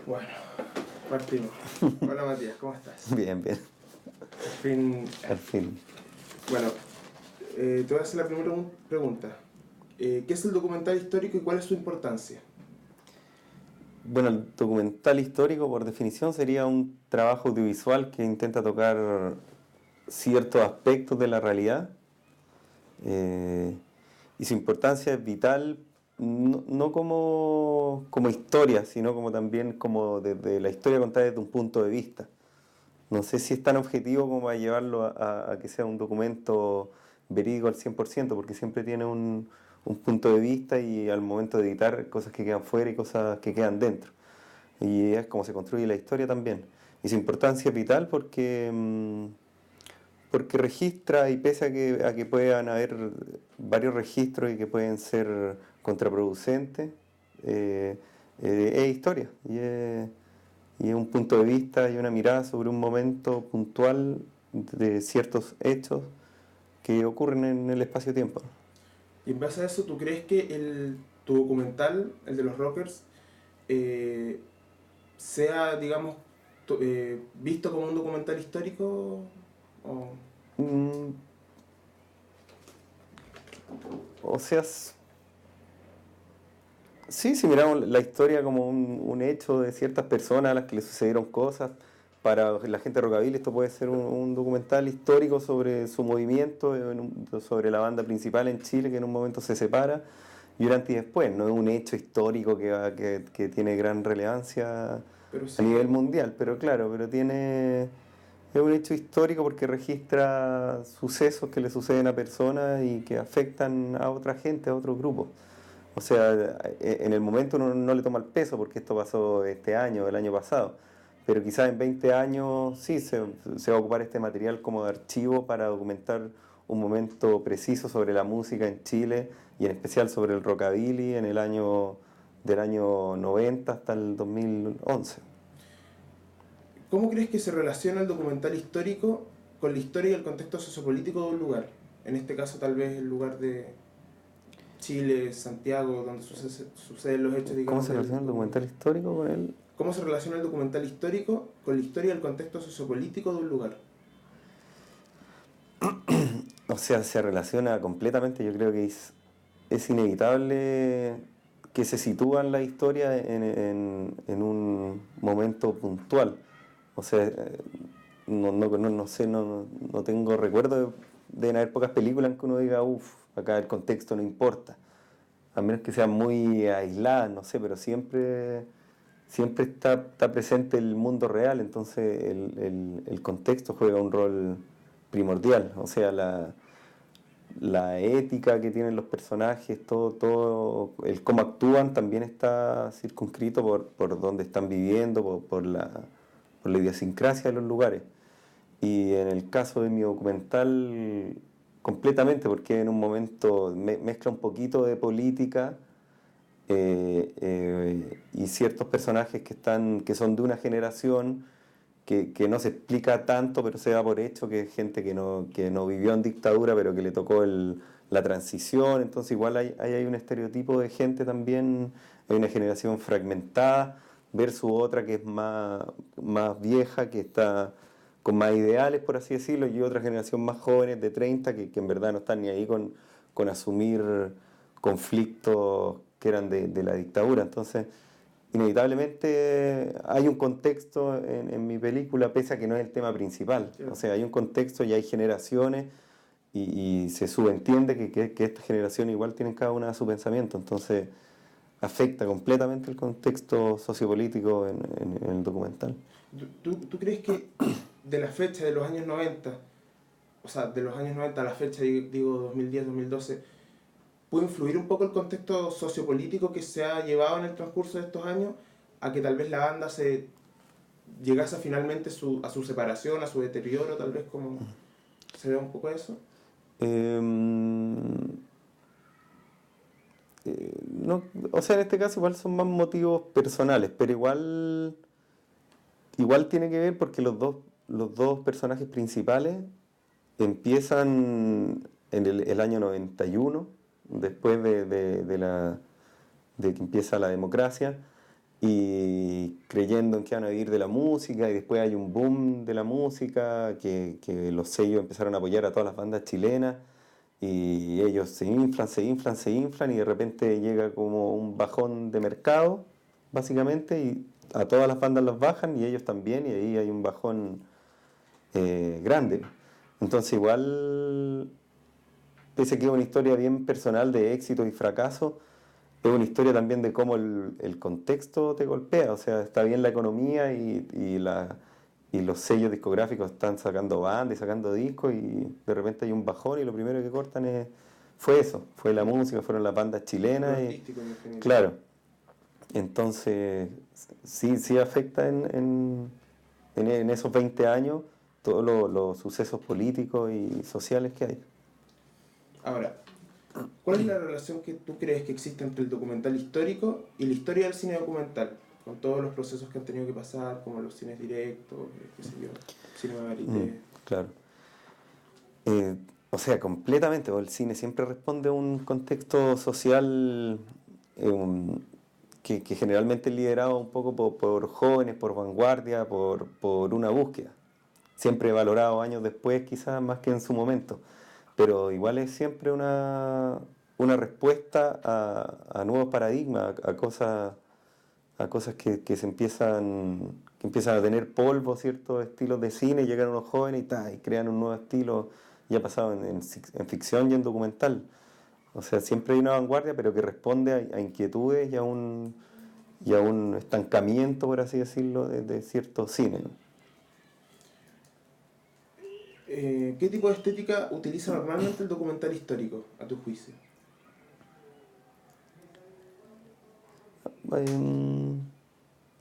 Bueno, partimos. Hola Matías, ¿cómo estás? Bien, bien. Al fin. Al fin. Bueno, te voy a hacer la primera pregunta. ¿Qué es el documental histórico y cuál es su importancia? Bueno, el documental histórico, por definición, sería un trabajo audiovisual que intenta tocar ciertos aspectos de la realidad. eh, y su importancia es vital, no como historia, sino como también como desde la historia contada desde un punto de vista. No sé si es tan objetivo como para llevarlo a que sea un documento verídico al 100%, porque siempre tiene un punto de vista y al momento de editar cosas que quedan fuera y cosas que quedan dentro. Y es como se construye la historia también. Y su importancia es vital porque registra, y pese a que puedan haber varios registros y que pueden ser contraproducentes, es historia y es un punto de vista y una mirada sobre un momento puntual de ciertos hechos que ocurren en el espacio-tiempo. Y en base a eso, ¿tú crees que tu documental, el de los rockers, eh, sea, digamos, visto como un documental histórico? O... Mm, o sea, sí, si miramos la historia como un hecho de ciertas personas a las que le sucedieron cosas, para la gente de Rockabilly esto puede ser un documental histórico sobre su movimiento, sobre la banda principal en Chile que en un momento se separa, y un antes y después. No es un hecho histórico que tiene gran relevancia Pero a nivel sí, mundial, pero claro, es un hecho histórico porque registra sucesos que le suceden a personas y que afectan a otra gente, a otros grupos. O sea, en el momento uno no le toma el peso porque esto pasó este año, el año pasado. Pero quizás en 20 años sí se va a ocupar este material como de archivo para documentar un momento preciso sobre la música en Chile y en especial sobre el rockabilly del año 90 hasta el 2011. ¿cómo crees que se relaciona el documental histórico con la historia y el contexto sociopolítico de un lugar? En este caso, tal vez el lugar de Chile, Santiago, donde suceden los hechos, ¿Cómo digamos, se relaciona del el documental documental. histórico con él? ¿Cómo se relaciona el documental histórico con la historia y el contexto sociopolítico de un lugar? O sea, se relaciona completamente. Yo creo que es inevitable que se sitúan la historia en un momento puntual. O sea, no sé, no tengo recuerdo de haber pocas películas en que uno diga, uff, acá el contexto no importa. A menos que sean muy aisladas, no sé, pero siempre está presente el mundo real, entonces el contexto juega un rol primordial. O sea, la ética que tienen los personajes, todo el cómo actúan también está circunscrito por dónde están viviendo, por la idiosincrasia de los lugares. Y en el caso de mi documental, completamente, porque en un momento mezcla un poquito de política y ciertos personajes que son de una generación que no se explica tanto, pero se da por hecho que es gente que no vivió en dictadura, pero que le tocó la transición. Entonces igual hay un estereotipo de gente también, hay una generación fragmentada versus otra que es más vieja, que está con más ideales, por así decirlo, y otra generación más jóvenes de 30 que en verdad no están ni ahí con asumir conflictos que eran de la dictadura. Entonces, inevitablemente hay un contexto en mi película, pese a que no es el tema principal. O Claro. sea, hay un contexto y hay generaciones y se subentiende que estas generaciones igual tienen cada una su pensamiento. Entonces, afecta completamente el contexto sociopolítico en el documental. ¿Tú crees que de la fecha de los años 90, o sea, de los años 90 a la fecha, digo 2010, 2012, puede influir un poco el contexto sociopolítico que se ha llevado en el transcurso de estos años a que tal vez la banda llegase finalmente a su separación, a su deterioro, tal vez como se ve un poco eso? Em, no, o sea, en este caso igual son más motivos personales, pero igual tiene que ver porque los dos personajes principales empiezan en el año 91, después de que empieza la democracia, y creyendo en que van a vivir de la música, y después hay un boom de la música, que los sellos empezaron a apoyar a todas las bandas chilenas, y ellos se inflan, se inflan, se inflan, y de repente llega como un bajón de mercado, básicamente, y a todas las bandas las bajan, y ellos también, y ahí hay un bajón grande. Entonces igual, pese a que es una historia bien personal de éxito y fracaso, es una historia también de cómo el contexto te golpea. O sea, está bien la economía y los sellos discográficos están sacando bandas y sacando discos, y de repente hay un bajón y lo primero que cortan fue eso, fue la música, fueron las bandas Lo chilenas. artístico en definitiva. Claro, entonces sí afecta en esos 20 años todos los sucesos políticos y sociales que hay. Ahora, ¿cuál es la relación que tú crees que existe entre el documental histórico y la historia del cine documental? Con todos los procesos que han tenido que pasar, como los cines directos, qué sé yo, cinema verité. Claro. O sea, completamente, el cine siempre responde a un contexto social que generalmente es liderado un poco por jóvenes, por vanguardia, por una búsqueda. Siempre valorado años después, quizás más que en su momento. Pero igual es siempre una respuesta a nuevos paradigmas, a cosas que empiezan a tener polvo, ciertos estilos de cine, llegan unos jóvenes y crean un nuevo estilo, ya pasado en ficción y en documental. O sea, siempre hay una vanguardia, pero que responde a inquietudes y a un estancamiento, por así decirlo, de cierto cine, ¿no? ¿Qué tipo de estética utiliza normalmente el documental histórico, a tu juicio?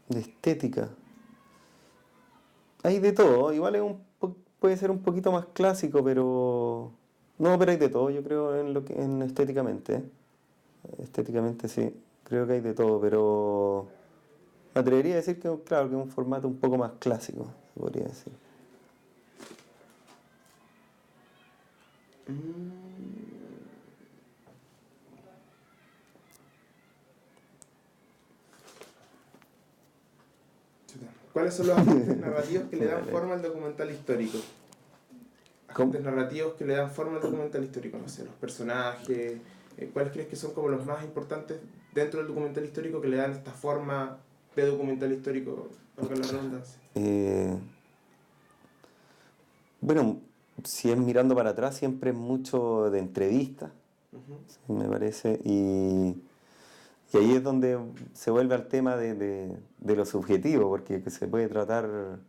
De estética. Hay de todo, igual puede ser un poquito más clásico, pero... No, pero hay de todo, yo creo, en estéticamente. Estéticamente sí, creo que hay de todo, pero... Me atrevería a decir que, claro, que es un formato un poco más clásico, se podría decir. ¿Cuáles son los agentes narrativos que le dan Vale. forma al documental histórico? ¿Cómo? Agentes narrativos que le dan forma al documental histórico, no sé, los personajes. ¿Cuáles crees que son como los más importantes dentro del documental histórico que le dan esta forma de documental histórico, valga la redundancia? Bueno, si es mirando para atrás, siempre es mucho de entrevistas, Ujú. me parece, y ahí es donde se vuelve al tema de lo subjetivo, porque se puede tratar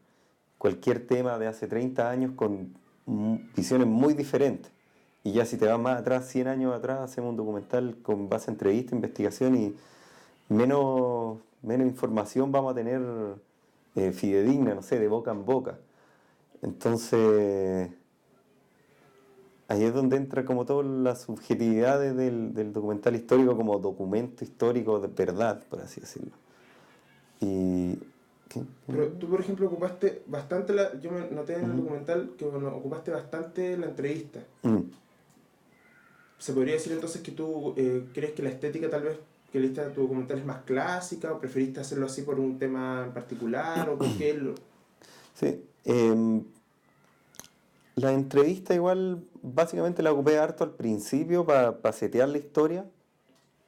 cualquier tema de hace 30 años con visiones muy diferentes. Y ya si te vas más atrás, 100 años atrás, hacemos un documental con base a entrevista, investigación, y menos información vamos a tener fidedigna, no sé, de boca en boca. Entonces, ahí es donde entra como toda la subjetividad del documental histórico como documento histórico de verdad, por así decirlo. Y... ¿qué? Pero tú, por ejemplo, ocupaste bastante yo me noté en el documental que bueno, ocupaste bastante la entrevista. Mm. ¿Se podría decir entonces que tú crees que la estética tal vez que le diste a tu documental es más clásica o preferiste hacerlo así por un tema en particular o por qué Sí. La entrevista igual básicamente la ocupé harto al principio para setear la historia,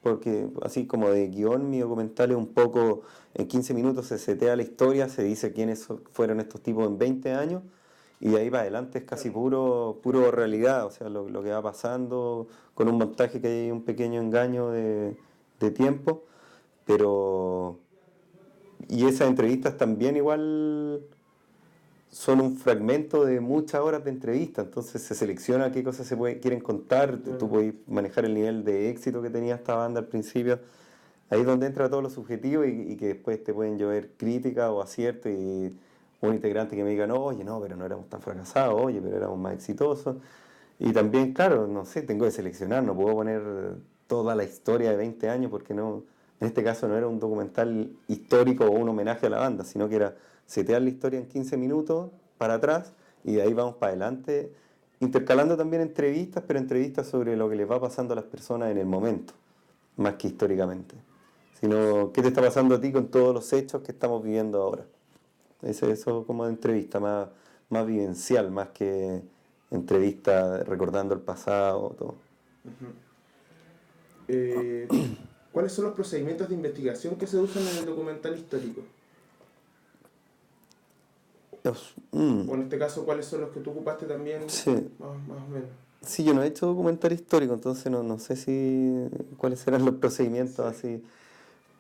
porque así como de guión mi documental es un poco, en 15 minutos se setea la historia, se dice quiénes fueron estos tipos en 20 años, y de ahí para adelante es casi puro realidad, o sea, lo que va pasando, con un montaje que hay un pequeño engaño de tiempo, pero... Y esas entrevistas también igual son un fragmento de muchas horas de entrevista, entonces se selecciona qué cosas quieren contar, tú puedes manejar el nivel de éxito que tenía esta banda al principio, ahí es donde entra todo lo subjetivo, y que después te pueden llover críticas o aciertos, y un integrante que me diga, no, oye, no, pero no éramos tan fracasados, oye, pero éramos más exitosos, y también, claro, no sé, tengo que seleccionar, no puedo poner toda la historia de 20 años, porque no, en este caso no era un documental histórico o un homenaje a la banda, sino que era setear la historia en 15 minutos para atrás, y de ahí vamos para adelante, intercalando también entrevistas, pero entrevistas sobre lo que les va pasando a las personas en el momento, más que históricamente. sino qué te está pasando a ti con todos los hechos que estamos viviendo ahora. Eso como de entrevista, más vivencial, más que entrevista recordando el pasado, todo. Ujú. ¿Cuáles son los procedimientos de investigación que se usan en el documental histórico? O en este caso, ¿cuáles son los que tú ocupaste también? Sí. Más o menos. Sí, yo no he hecho documental histórico, entonces no sé cuáles serán los procedimientos así.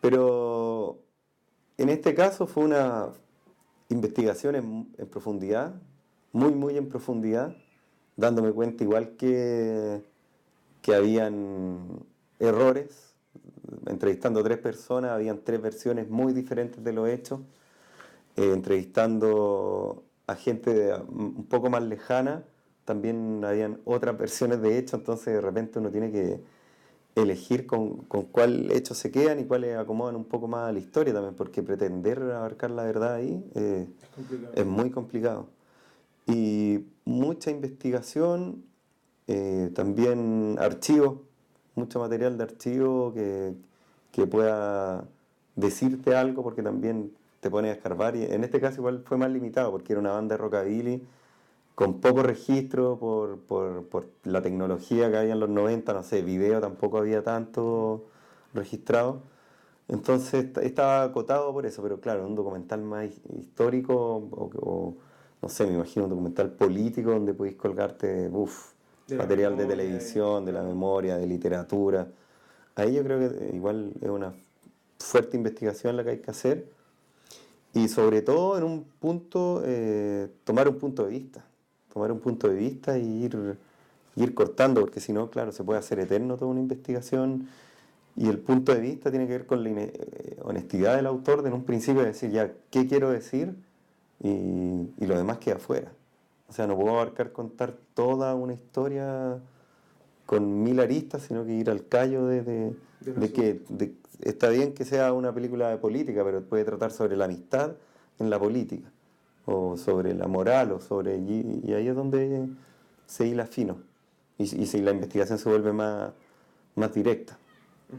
Pero en este caso fue una investigación en profundidad, muy en profundidad, dándome cuenta igual que habían errores. Entrevistando a 3 personas, habían 3 versiones muy diferentes de los hechos. Entrevistando a gente un poco más lejana, también habían otras versiones de hechos, entonces de repente uno tiene que elegir con cuál hecho se quedan y cuáles acomodan un poco más a la historia también, porque pretender abarcar la verdad ahí es muy complicado. Y mucha investigación, también archivos, mucho material de archivo que pueda decirte algo, porque también te pones a escarbar. Y en este caso igual fue más limitado, porque era una banda de rockabilly con poco registro por la tecnología que había en los 90, no sé, video tampoco había tanto registrado. Entonces estaba acotado por eso, pero claro, un documental más histórico no sé, me imagino un documental político donde podéis colgarte, De la material de memoria, televisión, de la claro. memoria, de literatura. Ahí yo creo que igual es una fuerte investigación la que hay que hacer y sobre todo en un punto, tomar un punto de vista y ir cortando, porque si no, claro, se puede hacer eterno toda una investigación y el punto de vista tiene que ver con la honestidad del autor de en un principio decir ya qué quiero decir y lo demás queda afuera. O sea, no puedo abarcar contar toda una historia con 1000 aristas, sino que ir al callo de que está bien que sea una película de política, pero puede tratar sobre la amistad en la política, o sobre la moral, y ahí es donde se hila fino, y si la investigación se vuelve más directa. Ujú.